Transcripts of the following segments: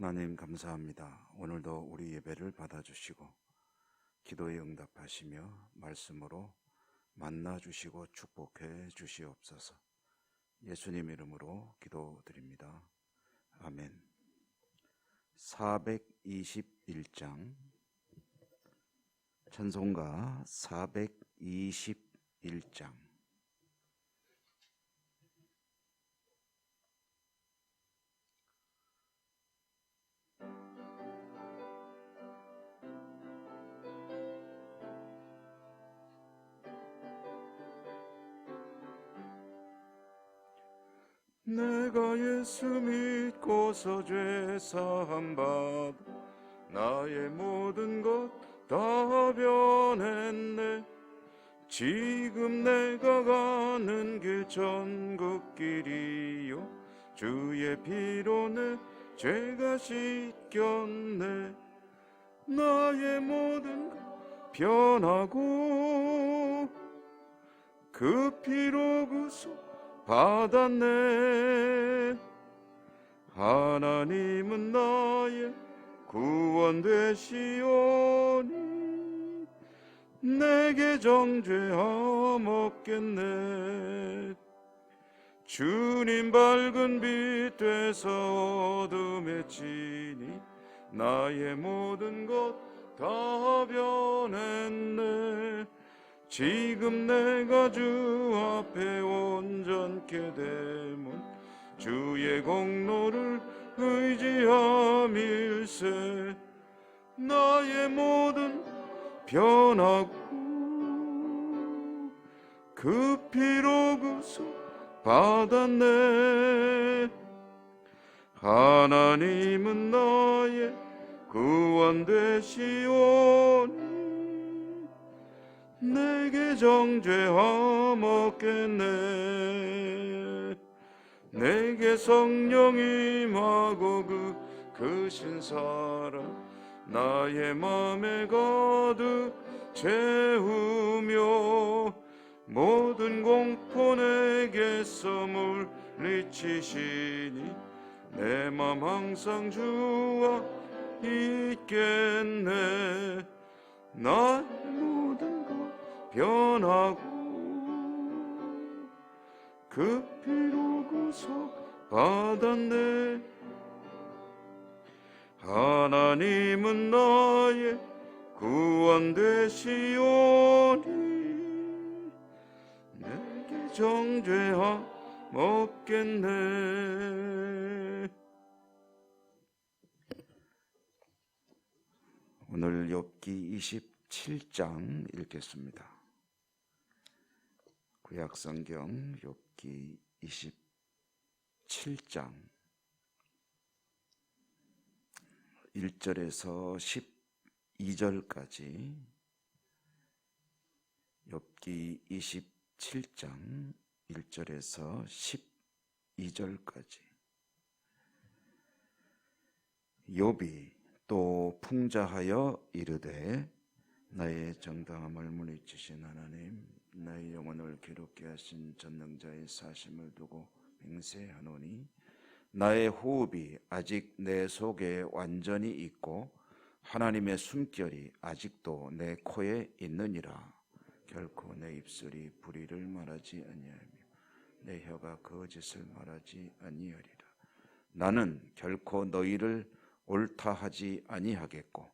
하나님 감사합니다. 오늘도 우리 예배를 받아주시고 기도에 응답하시며 말씀으로 만나주시고 축복해 주시옵소서. 예수님 이름으로 기도드립니다. 아멘. 421장 찬송가 421장 내가 예수 믿고서 죄 사함 받아 나의 모든 것 다 변했네. 지금 내가 가는 길 천국 길이요 주의 피로 내 죄가 씻겼네. 나의 모든 것 변하고 그 피로 구속 받았네. 하나님은 나의 구원 되시오니 내게 정죄함 없겠네. 주님 밝은 빛 되서 어둠에 치니 나의 모든 것 다 변했네. 지금 내가 주 앞에 온전케 되면 주의 공로를 의지함일세. 나의 모든 변하고 그 피로 구속 받았네. 하나님은 나의 구원 되시오니 내게 정죄함 없겠네. 내게 성령 임하고 그 신사랑 나의 맘에 가득 채우며 모든 공포 내게서 물리치시니 내 맘 항상 주와 있겠네. 나의 모든 것 변하고 그 피로 구속 받았네. 하나님은 나의 구원 되시오니 내게 정죄함 없겠네. 오늘 욥기 27장 읽겠습니다. 구약성경 욥기 27장 1절에서 12절까지 욥기 27장 1절에서 12절까지. 욥이 또 풍자하여 이르되 나의 정당함을 물리치신 하나님, 나의 영혼을 괴롭게 하신 전능자의 사심을 두고 맹세하노니 나의 호흡이 아직 내 속에 완전히 있고 하나님의 숨결이 아직도 내 코에 있느니라. 결코 내 입술이 불의를 말하지 아니하며 내 혀가 거짓을 말하지 아니하리라. 나는 결코 너희를 옳다 하지 아니하겠고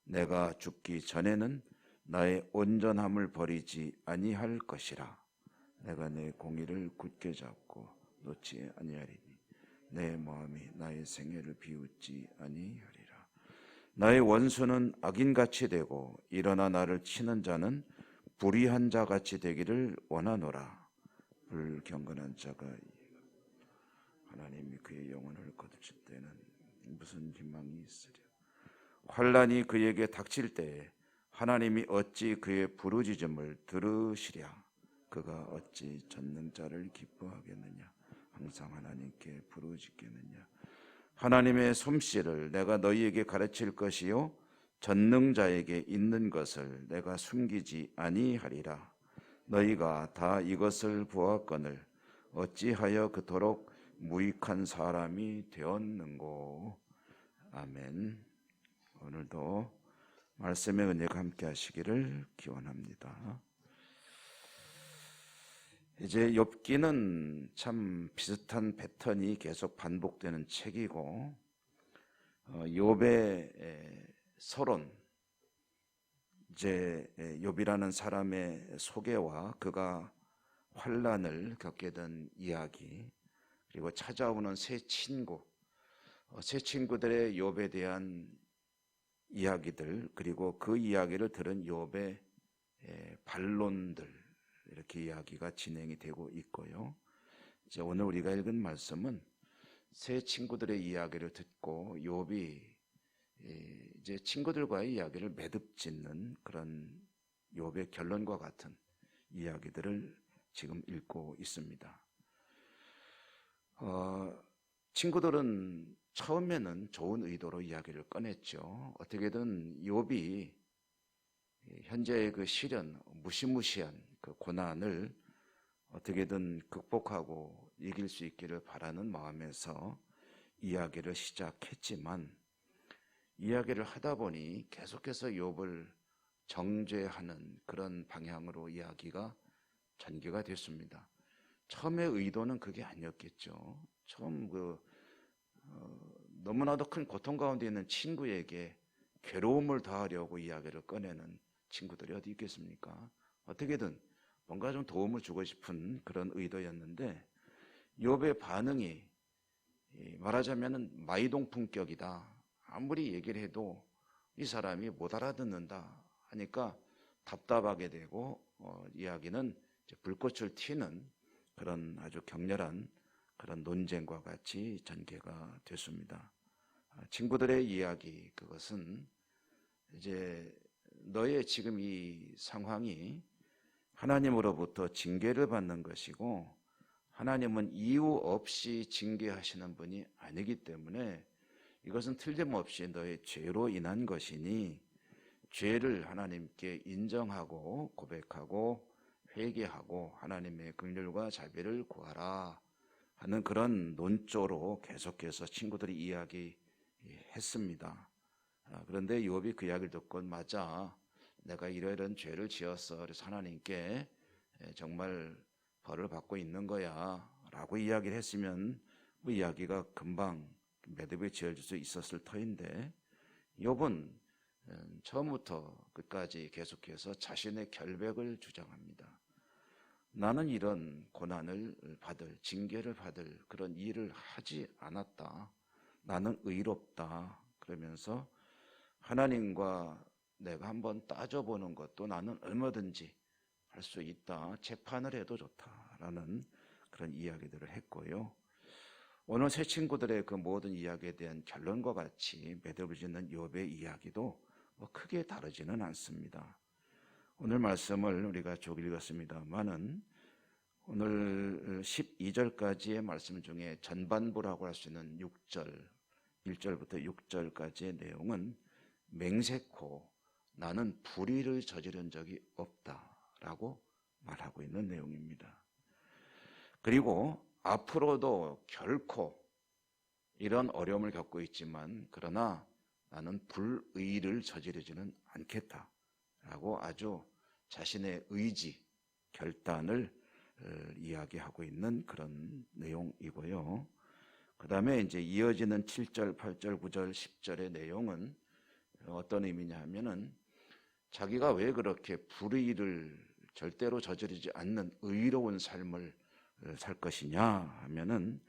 내가 죽기 전에는 나의 온전함을 버리지 아니할 것이라. 내가 내 공의를 굳게 잡고 놓지 아니하리니 내 마음이 나의 생애를 비웃지 아니하리라. 나의 원수는 악인같이 되고 일어나 나를 치는 자는 불의한 자같이 되기를 원하노라. 불경건한 자가 하나님이 그의 영혼을 거두실 때는 무슨 희망이 있으랴. 환난이 그에게 닥칠 때에 하나님이 어찌 그의 부르짖음을 들으시랴. 그가 어찌 전능자를 기뻐하겠느냐. 항상 하나님께 부르짖겠느냐. 하나님의 솜씨를 내가 너희에게 가르칠 것이요 전능자에게 있는 것을 내가 숨기지 아니하리라. 너희가 다 이것을 보았거늘 어찌하여 그토록 무익한 사람이 되었는고. 아멘. 오늘도 말씀의 은혜가 함께 하시기를 기원합니다. 이제 욥기는 참 비슷한 패턴이 계속 반복되는 책이고, 욥의 서론, 이제 욥이라는 사람의 소개와 그가 환난을 겪게 된 이야기, 그리고 찾아오는 새 친구들의 욥에 대한 이야기들, 그리고 그 이야기를 들은 욥의 반론들, 이렇게 이야기가 진행이 되고 있고요. 이제 오늘 우리가 읽은 말씀은 새 친구들의 이야기를 듣고 욥이 이제 친구들과의 이야기를 매듭짓는 그런 욥의 결론과 같은 이야기들을 지금 읽고 있습니다. 친구들은 처음에는 좋은 의도로 이야기를 꺼냈죠. 어떻게든 욥이 현재의 그 시련, 무시무시한 그 고난을 어떻게든 극복하고 이길 수 있기를 바라는 마음에서 이야기를 시작했지만, 이야기를 하다 보니 계속해서 욥을 정죄하는 그런 방향으로 이야기가 전개가 됐습니다. 처음의 의도는 그게 아니었겠죠. 처음 너무나도 큰 고통 가운데 있는 친구에게 괴로움을 더하려고 이야기를 꺼내는 친구들이 어디 있겠습니까? 어떻게든 뭔가 좀 도움을 주고 싶은 그런 의도였는데, 욥의 반응이 말하자면 마이동풍격이다. 아무리 얘기를 해도 이 사람이 못 알아듣는다 하니까 답답하게 되고, 이야기는 불꽃을 튀는 그런 아주 격렬한 그런 논쟁과 같이 전개가 됐습니다. 친구들의 이야기, 그것은 이제 너의 지금 이 상황이 하나님으로부터 징계를 받는 것이고, 하나님은 이유 없이 징계하시는 분이 아니기 때문에 이것은 틀림없이 너의 죄로 인한 것이니 죄를 하나님께 인정하고 고백하고 회개하고 하나님의 긍휼과 자비를 구하라 하는 그런 논조로 계속해서 친구들이 이야기했습니다. 그런데 욥이 그 이야기를 듣고, 맞아, 내가 이러이러한 죄를 지었어. 그래서 하나님께 정말 벌을 받고 있는 거야 라고 이야기를 했으면 뭐 이야기가 금방 매듭이 지어질 수 있었을 터인데, 욥은 처음부터 끝까지 계속해서 자신의 결백을 주장합니다. 나는 이런 고난을 받을, 징계를 받을 그런 일을 하지 않았다. 나는 의롭다. 그러면서 하나님과 내가 한번 따져보는 것도 나는 얼마든지 할 수 있다. 재판을 해도 좋다라는 그런 이야기들을 했고요. 오늘 새 친구들의 그 모든 이야기에 대한 결론과 같이 매듭을 짓는 욥의 이야기도 크게 다르지는 않습니다. 오늘 말씀을 우리가 쭉 읽었습니다만은 오늘 12절까지의 말씀 중에 전반부라고 할 수 있는 6절, 1절부터 6절까지의 내용은 맹세코 나는 불의를 저지른 적이 없다라고 말하고 있는 내용입니다. 그리고 앞으로도 결코 이런 어려움을 겪고 있지만 그러나 나는 불의를 저지르지는 않겠다라고 아주 자신의 의지, 결단을 이야기하고 있는 그런 내용이고요. 그 다음에 이제 이어지는 7절, 8절, 9절, 10절의 내용은 어떤 의미냐 하면은 자기가 왜 그렇게 불의를 절대로 저지르지 않는 의로운 삶을 살 것이냐 하면은,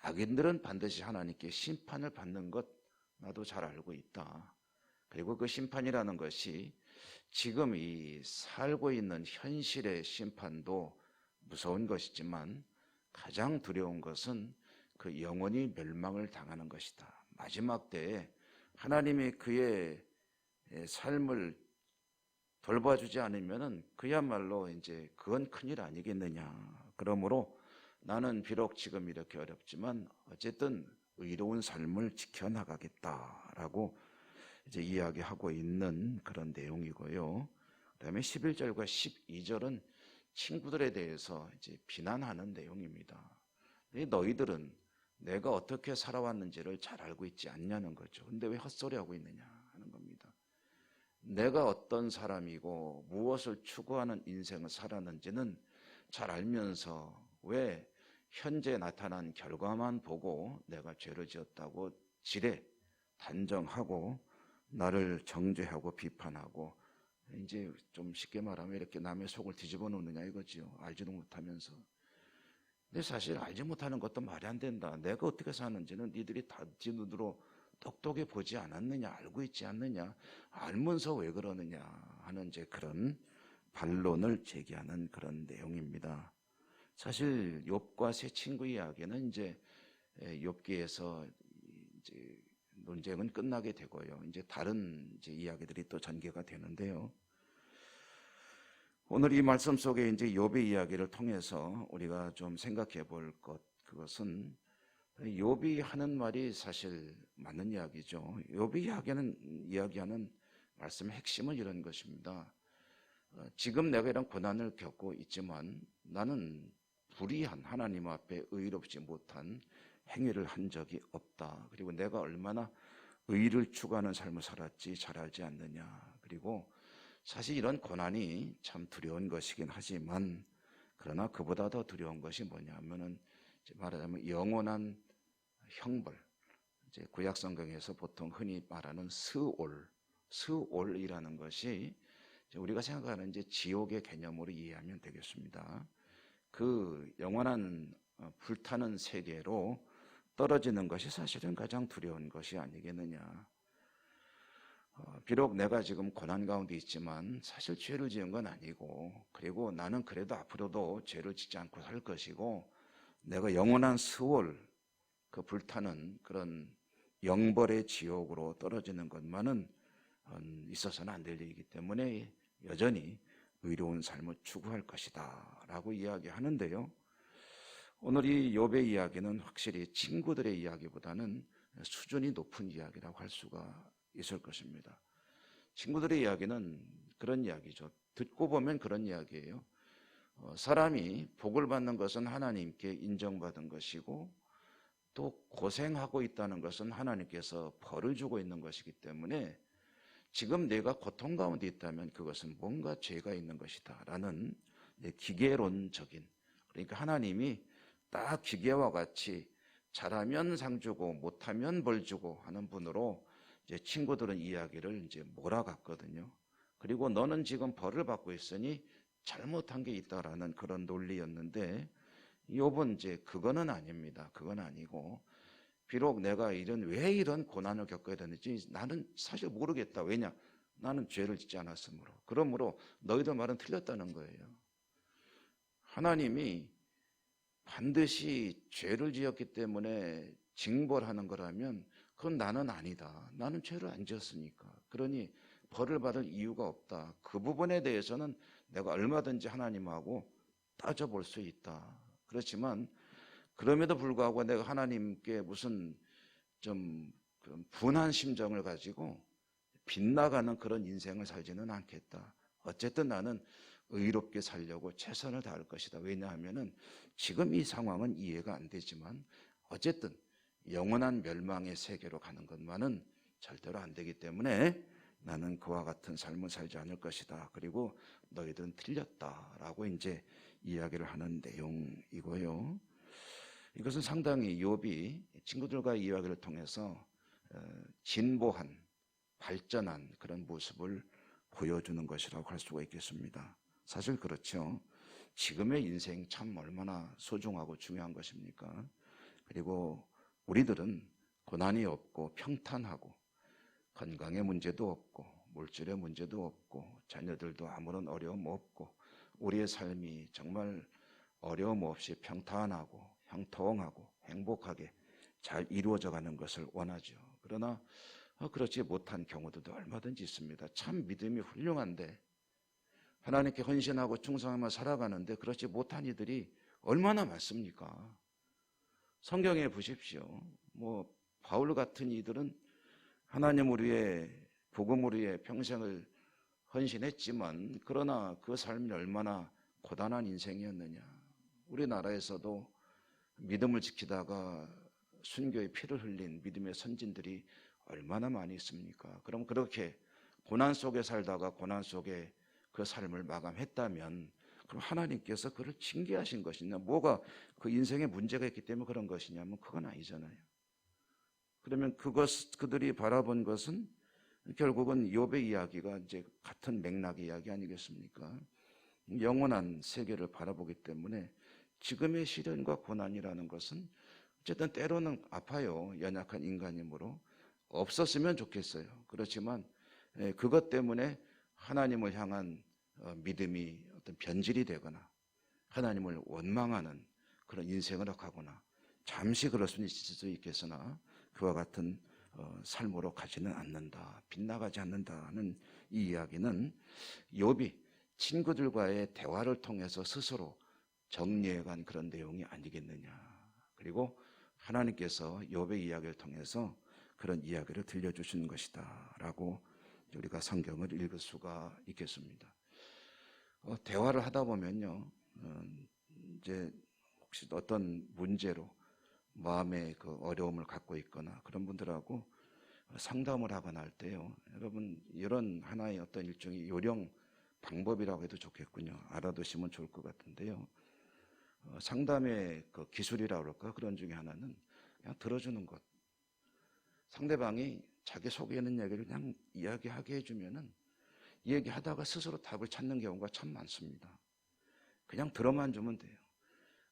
악인들은 반드시 하나님께 심판을 받는 것 나도 잘 알고 있다. 그리고 그 심판이라는 것이 지금 이 살고 있는 현실의 심판도 무서운 것이지만 가장 두려운 것은 그 영원히 멸망을 당하는 것이다. 마지막 때에 하나님이 그의 삶을 돌봐주지 않으면은 그야말로 이제 그건 큰일 아니겠느냐. 그러므로 나는 비록 지금 이렇게 어렵지만 어쨌든 의로운 삶을 지켜나가겠다라고 이제 이야기하고 있는 그런 내용이고요. 그다음에 11절과 12절은 친구들에 대해서 이제 비난하는 내용입니다. 너희들은 내가 어떻게 살아왔는지를 잘 알고 있지 않냐는 거죠. 근데 왜 헛소리하고 있느냐 하는 겁니다. 내가 어떤 사람이고 무엇을 추구하는 인생을 살았는지는 잘 알면서 왜 현재 나타난 결과만 보고 내가 죄를 지었다고 지레 단정하고 나를 정죄하고 비판하고, 이제 좀 쉽게 말하면 이렇게 남의 속을 뒤집어 놓느냐 이거지요. 알지도 못하면서. 근데 사실 알지 못하는 것도 말이 안 된다. 내가 어떻게 사는지는 니들이 다 네 눈으로 똑똑히 보지 않았느냐, 알고 있지 않느냐, 알면서 왜 그러느냐 하는 이제 그런 반론을 제기하는 그런 내용입니다. 사실 욥과 세 친구 이야기는 이제 욥기에서 이제 논쟁은 끝나게 되고요. 이제 다른 이제 이야기들이 또 전개가 되는데요. 오늘 이 말씀 속에 이제 욥의 이야기를 통해서 우리가 좀 생각해 볼 그것은 욥이 하는 말이 사실 맞는 이야기죠. 욥이 이야기하는 말씀의 핵심은 이런 것입니다. 지금 내가 이런 고난을 겪고 있지만 나는 불의한 하나님 앞에 의롭지 못한 행위를 한 적이 없다. 그리고 내가 얼마나 의를 추구하는 삶을 살았지 잘 알지 않느냐. 그리고 사실 이런 고난이 참 두려운 것이긴 하지만, 그러나 그보다 더 두려운 것이 뭐냐면은 말하자면 영원한 형벌. 이제 구약 성경에서 보통 흔히 말하는 스올이라는 것이 우리가 생각하는 이제 지옥의 개념으로 이해하면 되겠습니다. 그 영원한 불타는 세계로 떨어지는 것이 사실은 가장 두려운 것이 아니겠느냐. 비록 내가 지금 고난 가운데 있지만 사실 죄를 지은 건 아니고, 그리고 나는 그래도 앞으로도 죄를 짓지 않고 살 것이고, 내가 영원한 스올, 그 불타는 그런 영벌의 지옥으로 떨어지는 것만은 있어서는 안 될 일이기 때문에 여전히 의로운 삶을 추구할 것이다 라고 이야기하는데요. 오늘 이 욥의 이야기는 확실히 친구들의 이야기보다는 수준이 높은 이야기라고 할 수가 있을 것입니다. 친구들의 이야기는 그런 이야기죠. 듣고 보면 그런 이야기예요. 사람이 복을 받는 것은 하나님께 인정받은 것이고, 또 고생하고 있다는 것은 하나님께서 벌을 주고 있는 것이기 때문에 지금 내가 고통 가운데 있다면 그것은 뭔가 죄가 있는 것이다 라는 기계론적인, 그러니까 하나님이 딱 기계와 같이 잘하면 상 주고 못하면 벌 주고 하는 분으로 이제 친구들은 이야기를 이제 몰아갔거든요. 그리고 너는 지금 벌을 받고 있으니 잘못한 게 있다라는 그런 논리였는데, 욥은 이제 그거는 아닙니다. 그건 아니고, 비록 내가 왜 이런 고난을 겪어야 되는지 나는 사실 모르겠다. 왜냐? 나는 죄를 짓지 않았으므로. 그러므로 너희들 말은 틀렸다는 거예요. 하나님이 반드시 죄를 지었기 때문에 징벌하는 거라면 그건 나는 아니다. 나는 죄를 안 지었으니까. 그러니 벌을 받을 이유가 없다. 그 부분에 대해서는 내가 얼마든지 하나님하고 따져볼 수 있다. 그렇지만 그럼에도 불구하고 내가 하나님께 무슨 좀 분한 심정을 가지고 빗나가는 그런 인생을 살지는 않겠다. 어쨌든 나는 의롭게 살려고 최선을 다할 것이다. 왜냐하면은 지금 이 상황은 이해가 안 되지만 어쨌든 영원한 멸망의 세계로 가는 것만은 절대로 안 되기 때문에 나는 그와 같은 삶을 살지 않을 것이다. 그리고 너희들은 틀렸다라고 이제 이야기를 하는 내용이고요. 이것은 상당히 욥이 친구들과의 이야기를 통해서 진보한, 발전한 그런 모습을 보여주는 것이라고 할 수가 있겠습니다. 사실 그렇죠. 지금의 인생 참 얼마나 소중하고 중요한 것입니까? 그리고 우리들은 고난이 없고 평탄하고 건강의 문제도 없고 물질의 문제도 없고 자녀들도 아무런 어려움 없고 우리의 삶이 정말 어려움 없이 평탄하고 형통하고 행복하게 잘 이루어져 가는 것을 원하죠. 그러나 그렇지 못한 경우도 얼마든지 있습니다. 참 믿음이 훌륭한데 하나님께 헌신하고 충성하며 살아가는데 그렇지 못한 이들이 얼마나 많습니까? 성경에 보십시오. 바울 같은 이들은 하나님을 위해 복음을 위해 평생을 헌신했지만 그러나 그 삶이 얼마나 고단한 인생이었느냐. 우리나라에서도 믿음을 지키다가 순교의 피를 흘린 믿음의 선진들이 얼마나 많이 있습니까? 그럼 그렇게 고난 속에 살다가 고난 속에 그 삶을 마감했다면 그럼 하나님께서 그를 징계하신 것이냐, 뭐가 그 인생에 문제가 있기 때문에 그런 것이냐면 그건 아니잖아요. 그러면 그들이 바라본 것은 결국은 욥의 이야기가 이제 같은 맥락의 이야기 아니겠습니까? 영원한 세계를 바라보기 때문에 지금의 시련과 고난이라는 것은 어쨌든 때로는 아파요. 연약한 인간이므로 없었으면 좋겠어요. 그렇지만 그것 때문에 하나님을 향한 믿음이 어떤 변질이 되거나 하나님을 원망하는 그런 인생을 하거나 잠시 그럴 수는 있을 수 있겠으나 그와 같은 삶으로 가지는 않는다. 빗나가지 않는다는 이 이야기는 욥이 친구들과의 대화를 통해서 스스로 정리해간 그런 내용이 아니겠느냐. 그리고 하나님께서 욥의 이야기를 통해서 그런 이야기를 들려주시는 것이다 라고 우리가 성경을 읽을 수가 있겠습니다. 대화를 하다 보면요, 이제 혹시 어떤 문제로 마음의 그 어려움을 갖고 있거나 그런 분들하고 상담을 하거나 할 때요, 여러분 이런 하나의 어떤 일종의 요령 방법이라고 해도 좋겠군요. 알아두시면 좋을 것 같은데요. 상담의 그 기술이라고 그럴까? 그런 중에 하나는 그냥 들어주는 것. 상대방이 자기 속에 있는 얘기를 그냥 이야기하게 해주면은 얘기하다가 스스로 답을 찾는 경우가 참 많습니다. 그냥 들어만 주면 돼요.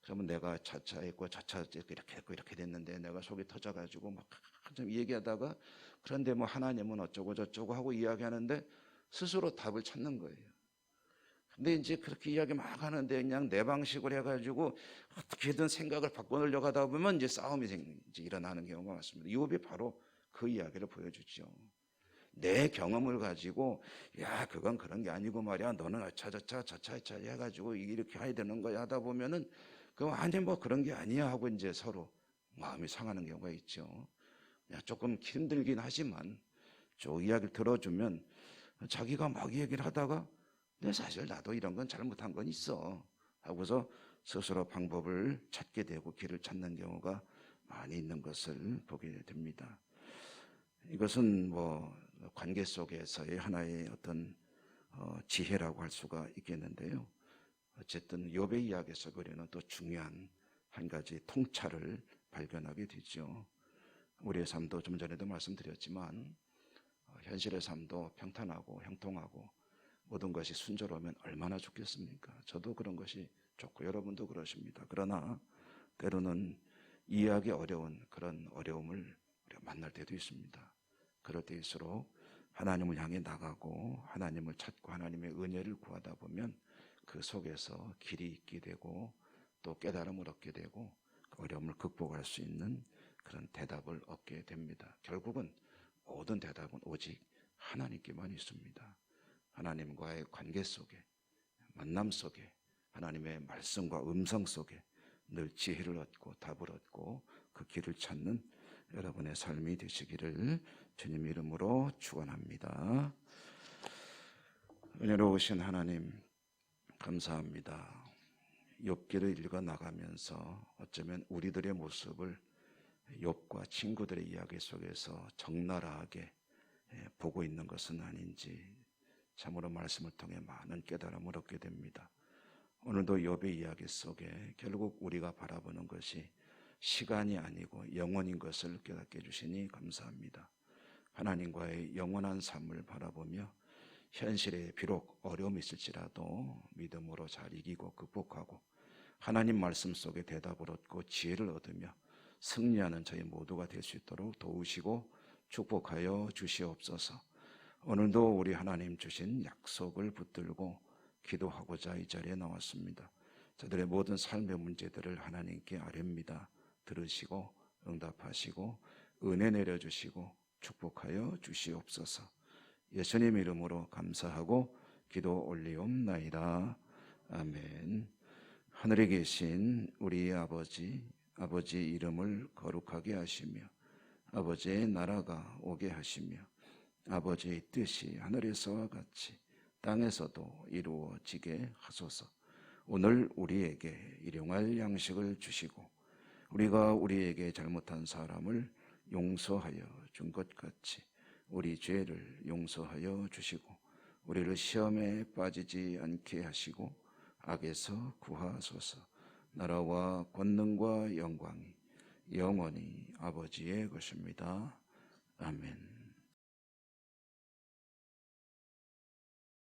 그러면 내가 차차 했고 차차 이렇게 했고 이렇게 됐는데 내가 속이 터져가지고 막 한참 얘기하다가 그런데 뭐 하나님은 어쩌고 저쩌고 하고 이야기하는데 스스로 답을 찾는 거예요. 근데 이제 그렇게 이야기 막 하는데 그냥 내 방식으로 해가지고 어떻게든 생각을 바꿔놓으려고 하다 보면 이제 싸움이 이제 일어나는 경우가 많습니다. 욥이 바로 그 이야기를 보여주죠. 내 경험을 가지고 야 그건 그런 게 아니고 말이야 너는 저차 해가지고 이렇게 해야 되는 거야 하다 보면은 그 아니 뭐 그런 게 아니야 하고 이제 서로 마음이 상하는 경우가 있죠. 조금 힘들긴 하지만 저 이야기를 들어주면 자기가 막 얘기를 하다가 근데 사실 나도 이런 건 잘못한 건 있어 하고서 스스로 방법을 찾게 되고 길을 찾는 경우가 많이 있는 것을 보게 됩니다. 이것은 뭐 관계 속에서의 하나의 어떤 지혜라고 할 수가 있겠는데요. 어쨌든 욥의 이야기 속에 우리는 또 중요한 한 가지 통찰을 발견하게 되죠. 우리의 삶도 좀 전에도 말씀드렸지만 현실의 삶도 평탄하고 형통하고 모든 것이 순조로우면 얼마나 좋겠습니까? 저도 그런 것이 좋고 여러분도 그러십니다. 그러나 때로는 이해하기 어려운 그런 어려움을 우리가 만날 때도 있습니다. 그럴 때일수록 하나님을 향해 나가고 하나님을 찾고 하나님의 은혜를 구하다 보면 그 속에서 길이 있게 되고 또 깨달음을 얻게 되고 그 어려움을 극복할 수 있는 그런 대답을 얻게 됩니다. 결국은 모든 대답은 오직 하나님께만 있습니다. 하나님과의 관계 속에 만남 속에 하나님의 말씀과 음성 속에 늘 지혜를 얻고 답을 얻고 그 길을 찾는 여러분의 삶이 되시기를 주님 이름으로 축원합니다. 은혜로우신 하나님 감사합니다. 욥기를 읽어 나가면서 어쩌면 우리들의 모습을 욥과 친구들의 이야기 속에서 적나라하게 보고 있는 것은 아닌지 참으로 말씀을 통해 많은 깨달음을 얻게 됩니다. 오늘도 욥의 이야기 속에 결국 우리가 바라보는 것이 시간이 아니고 영원인 것을 깨닫게 해주시니 감사합니다. 하나님과의 영원한 삶을 바라보며 현실에 비록 어려움이 있을지라도 믿음으로 잘 이기고 극복하고 하나님 말씀 속에 대답을 얻고 지혜를 얻으며 승리하는 저희 모두가 될 수 있도록 도우시고 축복하여 주시옵소서. 오늘도 우리 하나님 주신 약속을 붙들고 기도하고자 이 자리에 나왔습니다. 저들의 모든 삶의 문제들을 하나님께 아뢰입니다. 들으시고 응답하시고 은혜 내려주시고 축복하여 주시옵소서. 예수님 이름으로 감사하고 기도 올리옵나이다. 아멘. 하늘에 계신 우리 아버지 이름을 거룩하게 하시며 아버지의 나라가 오게 하시며 아버지의 뜻이 하늘에서와 같이 땅에서도 이루어지게 하소서. 오늘 우리에게 일용할 양식을 주시고 우리가 우리에게 잘못한 사람을 용서하여 준 것 같이 우리 죄를 용서하여 주시고 우리를 시험에 빠지지 않게 하시고 악에서 구하소서. 나라와 권능과 영광이 영원히 아버지의 것입니다. 아멘.